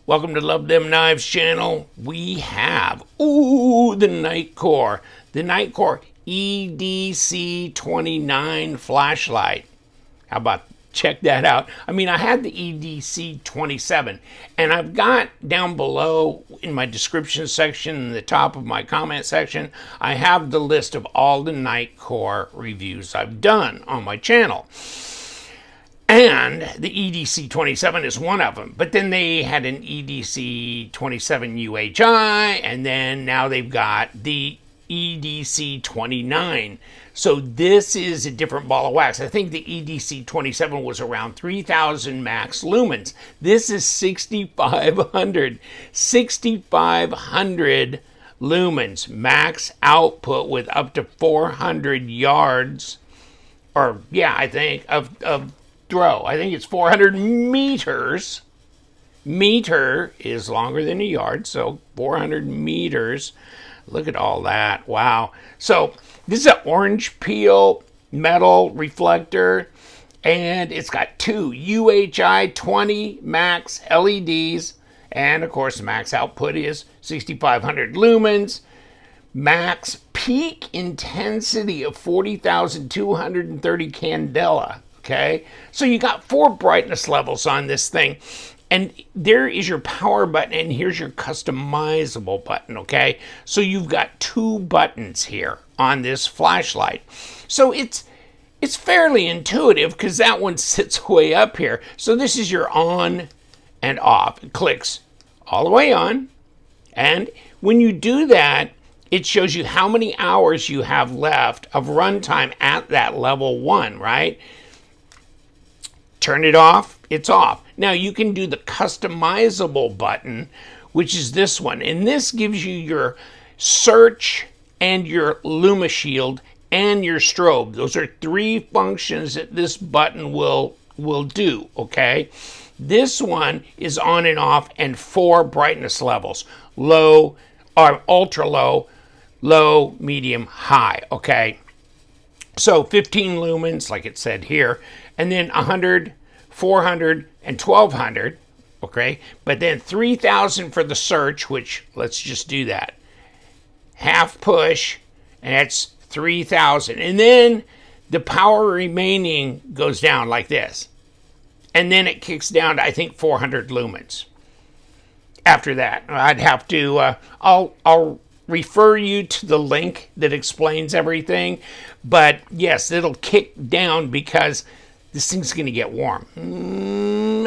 Welcome to Love Them Knives channel. We have, the Nitecore EDC29 flashlight. How about check that out? I mean, I had the EDC27, and I've got down below in my description section, in the top of my comment section, I have the list of all the Nitecore reviews I've done on my channel. And the EDC27 is one of them. But then they had an EDC27 UHI, and then now they've got the EDC29. So this is a different ball of wax. I think the EDC27 was around 3,000 max lumens. This is 6,500 lumens max output with up to 400 yards, or yeah, I think, of throw. I think it's 400 meters. Meter is longer than a yard, so 400 meters. Look at all that. Wow. So this is an orange peel metal reflector, and it's got two UHI 20 max LEDs, and of course the max output is 6,500 lumens. Max peak intensity of 40,230 candela. Okay, so you got 4 brightness levels on this thing, and there is your power button, and here's your customizable button. Okay, so you've got 2 buttons here on this flashlight. So it's fairly intuitive because that one sits way up here. So this is your on and off. It clicks all the way on, and when you do that, it shows you how many hours you have left of runtime at that level 1, right? Turn it off, it's off. Now you can do the customizable button, which is this one. And this gives you your search and your Luma Shield and your strobe. Those are 3 functions that this button will do, okay? This one is on and off and 4 brightness levels. Low, or ultra low, low, medium, high, okay? So 15 lumens, like it said here, and then 100, 400, and 1200, okay? But then 3,000 for the search, which, let's just do that. Half push, and that's 3,000. And then the power remaining goes down like this. And then it kicks down to, I think, 400 lumens. After that, I'd have to, I'll refer you to the link that explains everything. But yes, it'll kick down because this thing's going to get warm.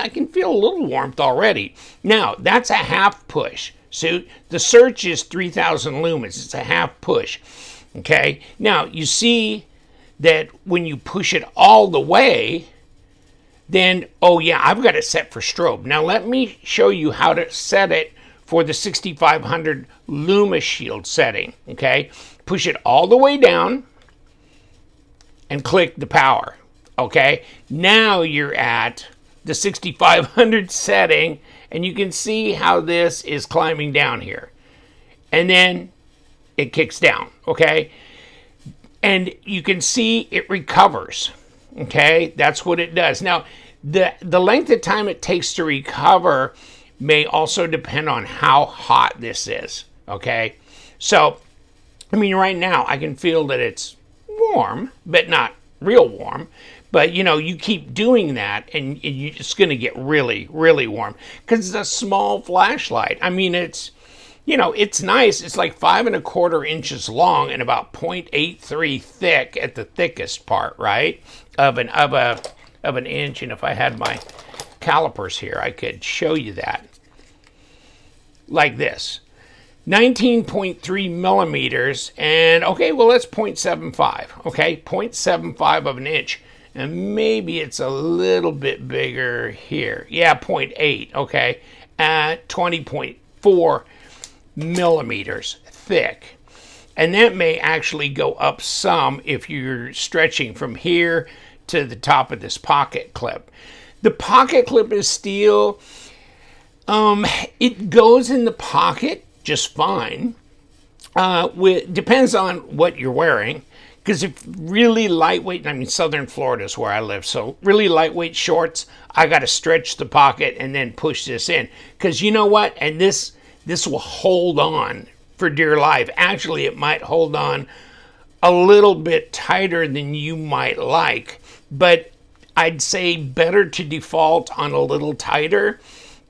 I can feel a little warmth already. Now, that's a half push. So the search is 3,000 lumens. It's a half push. Okay? Now, you see that when you push it all the way, then, oh yeah, I've got it set for strobe. Now, let me show you how to set it for the 6,500 Luma Shield setting. Okay? Push it all the way down and click the power. Okay, now you're at the 6,500 setting, and you can see how this is climbing down here. And then it kicks down, okay? And you can see it recovers, okay? That's what it does. Now, the length of time it takes to recover may also depend on how hot this is, okay? So, I mean, right now I can feel that it's warm, but not real warm. But, you know, you keep doing that, and it's going to get really, really warm. Because it's a small flashlight. I mean, it's, you know, it's nice. It's like 5 1/4 inches long and about 0.83 thick at the thickest part, right? Of an inch. And if I had my calipers here, I could show you that. Like this. 19.3 millimeters. And, okay, well, that's 0.75. Okay, 0.75 of an inch. And maybe it's a little bit bigger here. Yeah, 0.8, okay. At 20.4 millimeters thick. And that may actually go up some if you're stretching from here to the top of this pocket clip. The pocket clip is steel. It goes in the pocket just fine. Depends on what you're wearing. Because if really lightweight, I mean, Southern Florida is where I live, so really lightweight shorts, I got to stretch the pocket and then push this in. Because you know what? And this will hold on for dear life. Actually, it might hold on a little bit tighter than you might like, but I'd say better to default on a little tighter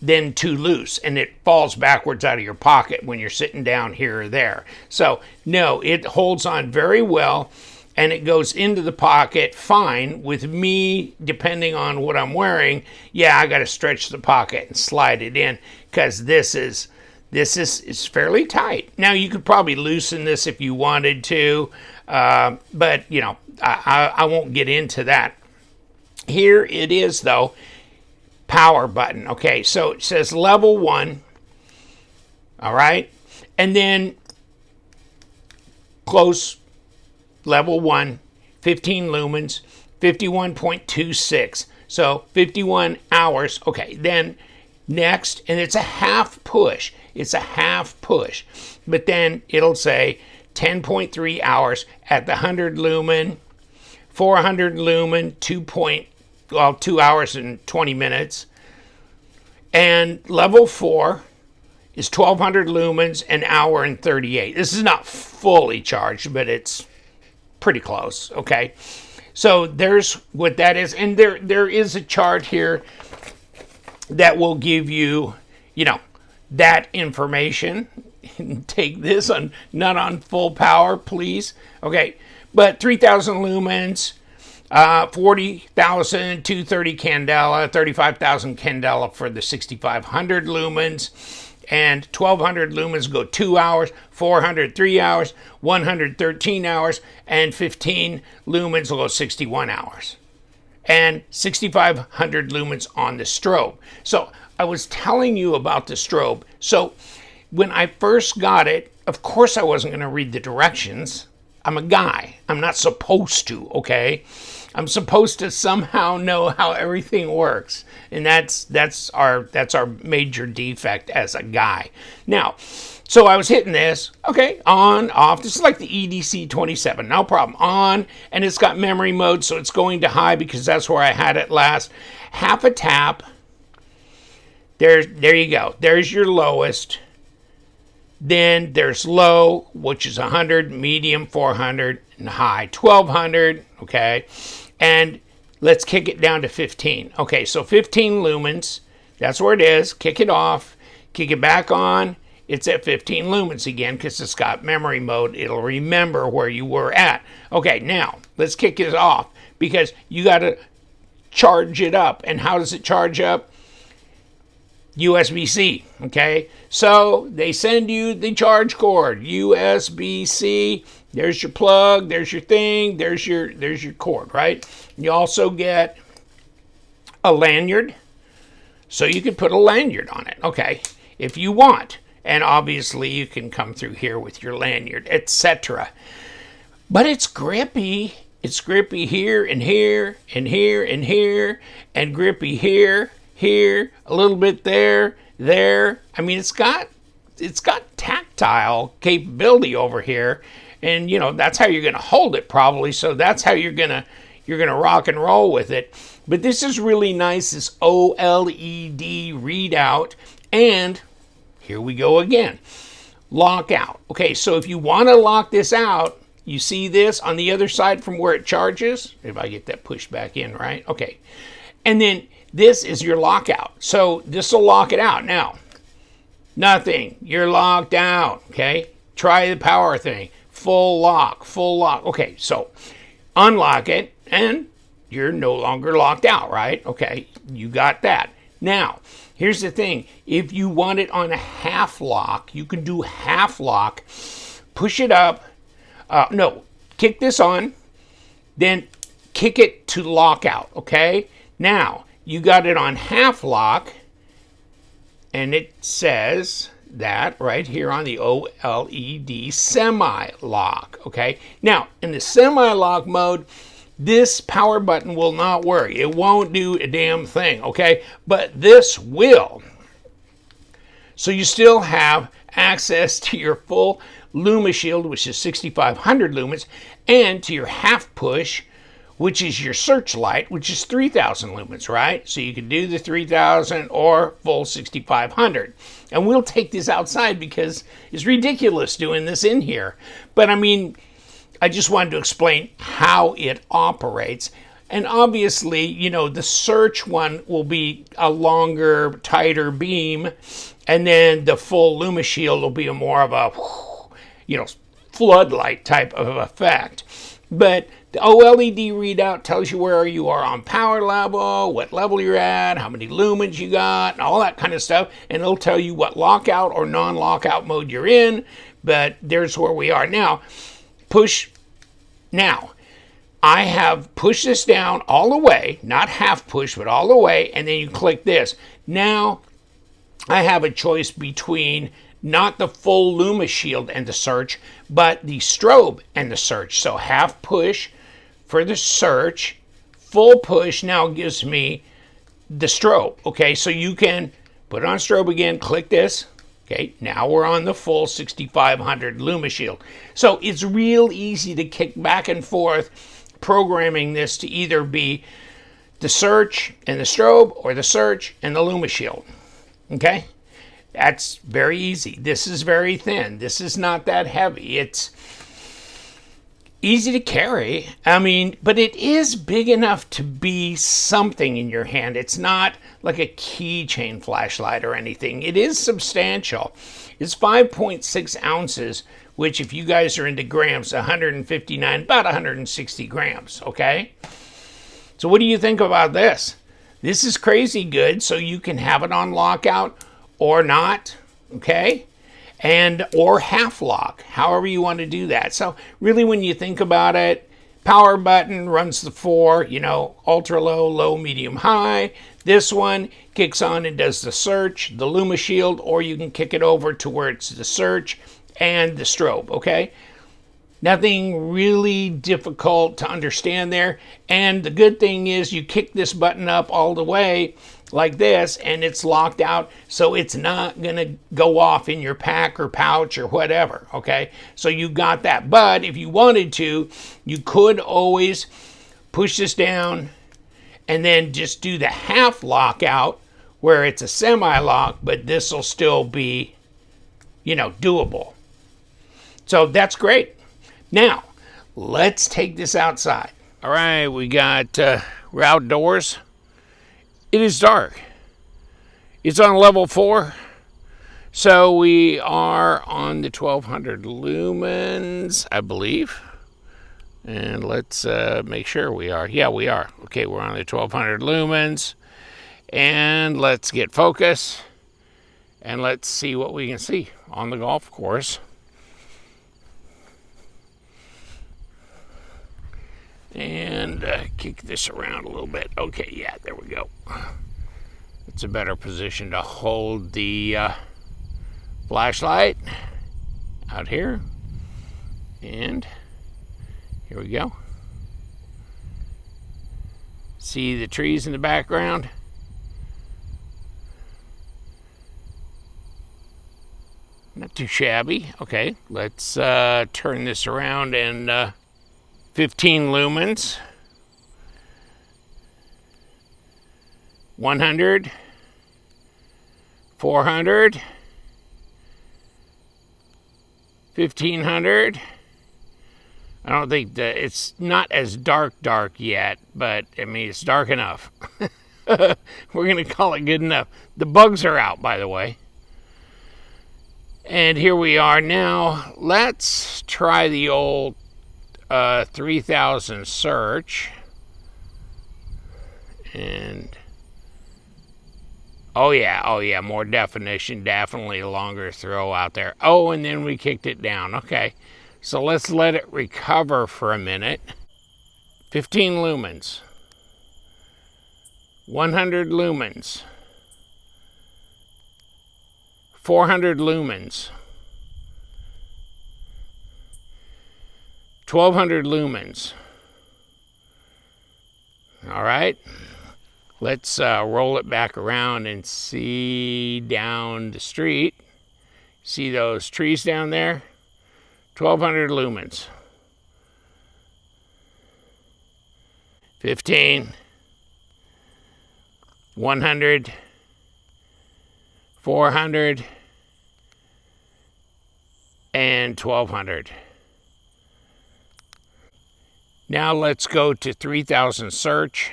than too loose, and it falls backwards out of your pocket when you're sitting down here or there. So no, it holds on very well, and it goes into the pocket fine. With me, depending on what I'm wearing, yeah, I got to stretch the pocket and slide it in, because this is fairly tight. Now you could probably loosen this if you wanted to, but you know, I won't get into that. Here it is though. Power button. Okay, so it says level 1. All right, and then close level 1, 15 lumens, 51.26. So 51 hours. Okay, then next, and it's a half push. It's a half push, but then it'll say 10.3 hours at the 100 lumen, 400 lumen, 2 hours and 20 minutes. And level 4 is 1200 lumens, an hour and 38. This is not fully charged, but it's pretty close, okay? So there's what that is. And there is a chart here that will give you, you know, that information. Take this on, not on full power, please. Okay, but 3000 lumens, 40,000, 230 candela, 35,000 candela for the 6500 lumens, and 1200 lumens go 2 hours, 400 3 hours, 113 hours, and 15 lumens will go 61 hours, and 6500 lumens on the strobe. So I was telling you about the strobe. So when I first got it, of course I wasn't going to read the directions. I'm a guy. I'm not supposed to, okay? I'm supposed to somehow know how everything works. And that's our major defect as a guy. Now, so I was hitting this, okay, on, off. This is like the EDC27, no problem. On, and it's got memory mode, so it's going to high because that's where I had it last. Half a tap. There you go. There's your lowest. Then there's low, which is 100, medium 400, and high 1200, okay? And let's kick it down to 15. Okay, so 15 lumens, that's where it is. Kick it off, kick it back on. It's at 15 lumens again because it's got memory mode. It'll remember where you were at. Okay, now let's kick it off because you got to charge it up. And how does it charge up? USBC, okay? So they send you the charge cord, USBC. There's your plug, there's your thing, there's your cord, right? You also get a lanyard, so you can put a lanyard on it, okay, if you want. And obviously you can come through here with your lanyard, etc. But it's grippy. It's grippy here and here and here and here, and grippy here, here, a little bit there, there. I mean, it's got tactile capability over here, and you know that's how you're going to hold it probably. So that's how you're gonna rock and roll with it. But this is really nice, this OLED readout, and here we go again. Lockout. Okay, so if you want to lock this out, you see this on the other side from where it charges. If I get that pushed back in, right? Okay, and then this is your lockout. So this will lock it out. Now, nothing. You're locked out, okay? Try the power thing. Full lock, full lock. Okay, so unlock it, and you're no longer locked out, right? Okay, you got that. Now, here's the thing. If you want it on a half lock, you can do half lock. Push it up. No, kick this on, then kick it to lockout, okay? Now, you got it on half lock, and it says that right here on the OLED semi-lock, okay? Now, in the semi-lock mode, this power button will not work. It won't do a damn thing, okay? But this will. So you still have access to your full Luma Shield, which is 6,500 lumens, and to your half push, which is your searchlight, which is 3,000 lumens, right? So you can do the 3,000 or full 6,500. And we'll take this outside because it's ridiculous doing this in here. But I mean, I just wanted to explain how it operates. And obviously, you know, the search one will be a longer, tighter beam. And then the full Luma Shield will be a more of a, you know, floodlight type of effect. But the OLED readout tells you where you are on power level, what level you're at, how many lumens you got, and all that kind of stuff. And it'll tell you what lockout or non-lockout mode you're in. But there's where we are now. Push. Now, I have pushed this down all the way, not half push, but all the way, and then you click this. Now, I have a choice between not the full Luma Shield and the search, but the strobe and the search. So half push for the search, full push now gives me the strobe. Okay, so you can put on strobe again, click this. Okay, now we're on the full 6,500 Luma Shield. So it's real easy to kick back and forth programming this to either be the search and the strobe or the search and the Luma Shield. Okay? That's very easy. This is very thin. This is not that heavy. It's easy to carry. I mean, but it is big enough to be something in your hand. It's not like a keychain flashlight or anything. It is substantial. It's 5.6 ounces, which if you guys are into grams, 159, about 160 grams, okay? So what do you think about this? This is crazy good, so you can have it on lockout or not, okay? And or half lock, however you want to do that. So really when you think about it, power button runs the 4, you know, ultra low, low, medium, high. This one kicks on and does the search, the Luma Shield, or you can kick it over to where it's the search and the strobe, okay? Nothing really difficult to understand there. And the good thing is you kick this button up all the way like this and it's locked out, so it's not gonna go off in your pack or pouch or whatever, okay? So you got that. But if you wanted to, you could always push this down and then just do the half lockout where it's a semi-lock, but this will still be, you know, doable. So that's great. Now, let's take this outside. All right, we're outdoors. It is dark. It's on level 4. So we are on the 1200 lumens, I believe. And let's make sure we are. Yeah, we are. Okay, we're on the 1200 lumens. And let's get focus. And let's see what we can see on the golf course. And kick this around a little bit. Okay, yeah, there we go. It's a better position to hold the flashlight out here. And here we go. See the trees in the background? Not too shabby. Okay, let's turn this around and 15 lumens, 100, 400, 1500. I don't think that it's not as dark yet, but I mean, it's dark enough. We're going to call it good enough. The bugs are out, by the way. And here we are now. Let's try the old 3000 search. And oh yeah, more definition, definitely a longer throw out there. Oh, and then we kicked it down. Okay, so let's let it recover for a minute. 15 lumens, 100 lumens, 400 lumens, 1200 lumens. All right, let's roll it back around and see down the street. See those trees down there? 1200 lumens. 15, 100, 400, and 1200. Now let's go to 3000 search.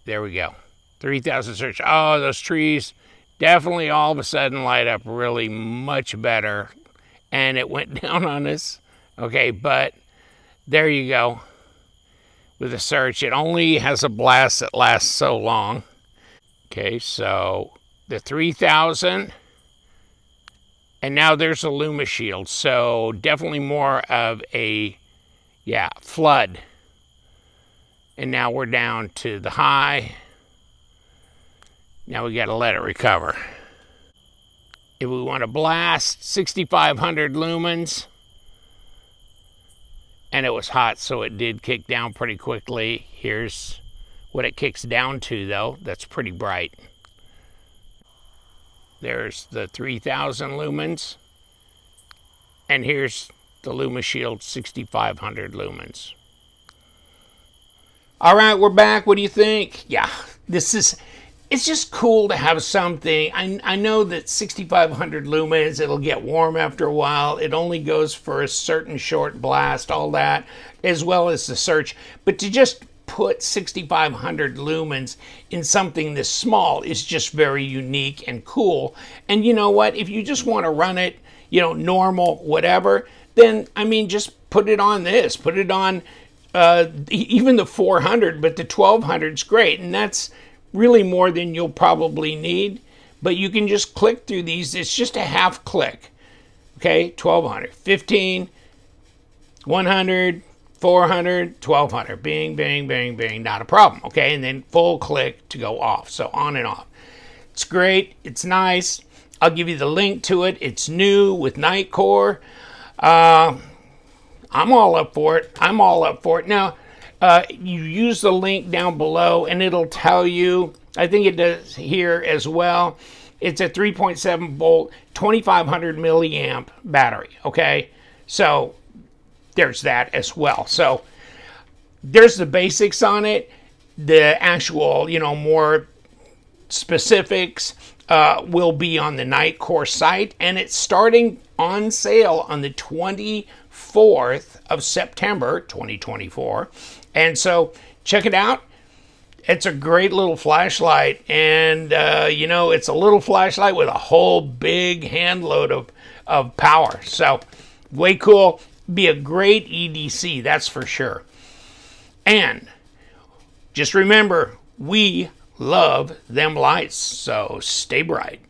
There we go. 3000 search. Oh, those trees definitely all of a sudden light up really much better. And it went down on us. Okay, but there you go. With a search, it only has a blast that lasts so long. Okay, so the 3000, and now there's a Luma Shield, so definitely more of a, flood. And now we're down to the high. Now we gotta let it recover. If we want to blast, 6500 lumens, and it was hot, so it did kick down pretty quickly. Here's what it kicks down to, though. That's pretty bright. There's the 3000 lumens, and here's the Luma Shield 6500 lumens. All right, we're back. What do you think? Yeah, it's just cool to have something. I know that 6500 lumens, it'll get warm after a while. It only goes for a certain short blast, all that, as well as the search. But to just put 6500 lumens in something this small is just very unique and cool. And you know what? If you just want to run it, normal, whatever, then, just put it on this. Put it on even the 400, but the 1200 is great. And that's really more than you'll probably need, but you can just click through these. It's just a half click. Okay, 1200, 15, 100, 400, 1200, bing, bing, bing, bing, not a problem. Okay, and then full click to go off. So on and off. It's great. It's nice. I'll give you the link to it. It's new with Nitecore. I'm all up for it. I'm all up for it. Now, you use the link down below and it'll tell you, I think it does here as well, it's a 3.7 volt, 2500 milliamp battery, okay? So there's that as well. So there's the basics on it. The actual, more specifics will be on the Nitecore site, and it's starting on sale on the 24th of September, 2024. And so check it out. It's a great little flashlight, and it's a little flashlight with a whole big handload of power. So way cool. Be a great EDC, that's for sure. And just remember, we love them lights, so stay bright.